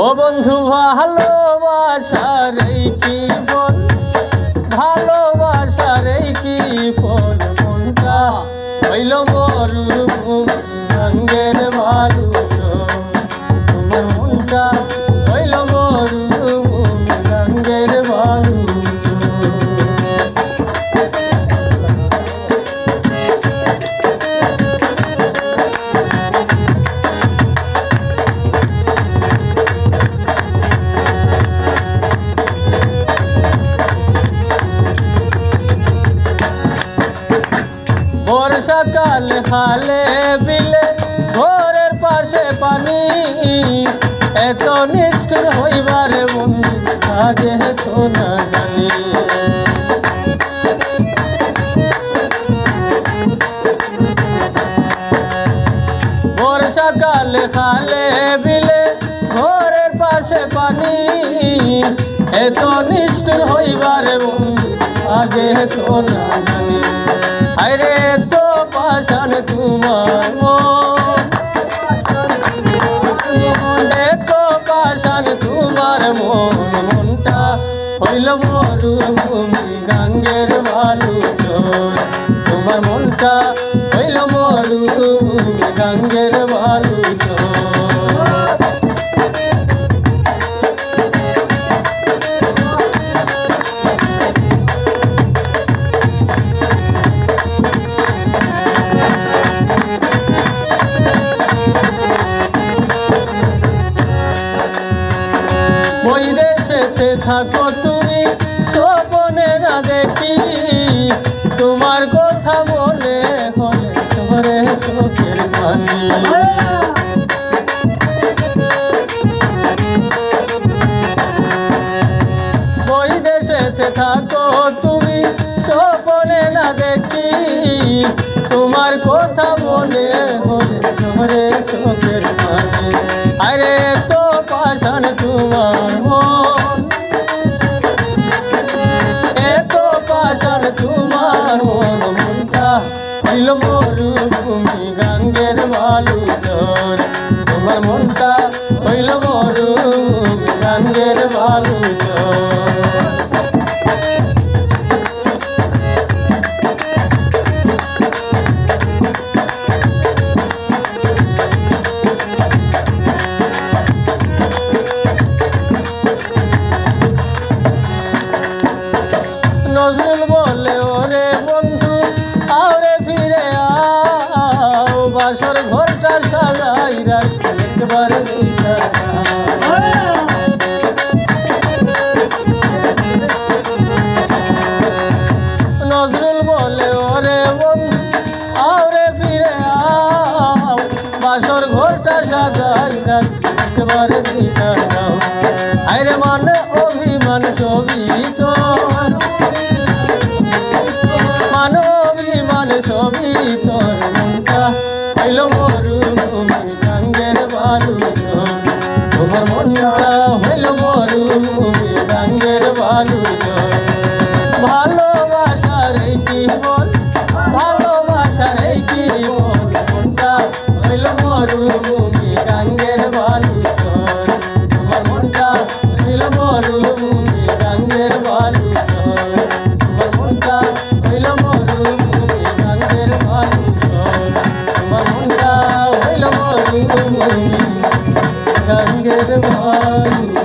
ও বন্ধু ভালোবাসার এই কি ফল, ভালোবাসার এই কি ফল, মনটা হইল মরুভূমি রঙের বালু, তোমার মনটা হইল মরুভূমি রঙের বালু। বর্ষাকাল খালে বিলে ঘরের পাশে পানি, এত নিষ্ঠুর হইবারে বন্ধু আগে তো না জানি। বর্ষাকাল খালে বিলে ঘরের পাশে পানি, এত নিষ্ঠুর হইবারে বন্ধু আগে তো না জানি। আরে তো পাশান তোমার মন, তো পাশান তোমার মন, মনটা হইল মরুভূমি গাঙ্গের বালু চর, তোমার মনটা হইল মরুভূমি গাঙ্গের বালু চর। ওই দেশেতে থাকো তুমি স্বপ্নে না দেখি, তোমার কথা মনে হলে ধরে চোখের পানি। ওই দেশেতে থাকো তুমি স্বপ্নে না দেখি, তোমার কথা মনে হলে ধরে চোখের পানি। আরে তো পাশান তোমার মন, এত পাশান তোমার মন, মনটা হইল মরুভূমি গাঙ্গের বালু চর, তোমার মনটা হইল মরুভূমি গাঙ্গের বালু চর। নজরুল বলে ওরে বন্ধু আরে ফিরে আও, বাসর ঘরটা সাজাই রাখি একবার দিদা। নজরুল বলে ওরে বন্ধু আরে ফিরে আও, বাসর ঘরটা সাজাই রাখি একবার দিদা। আরে মানে অভিমান ছবি তো ছবি, তোর মনটা হইল মরুভূমি গাঙ্গের বালু চর, তোমার মনটা হইল মরুভূমি গাঙ্গের বালু চর। ভালোবাসার এই কি বল, ভালোবাসার এই কি বল, মনটা হইল মরুভূমি গাঙ্গের বালু চর, তোমার মনটা হইল মরুভূমি গাঙ্গের বালু চর, তোমার মনটা হইল মরুভূমি গাঙ্গের বালু চর, তোমার মনটা হইল মরুভূমি গাঙ্গের বালু।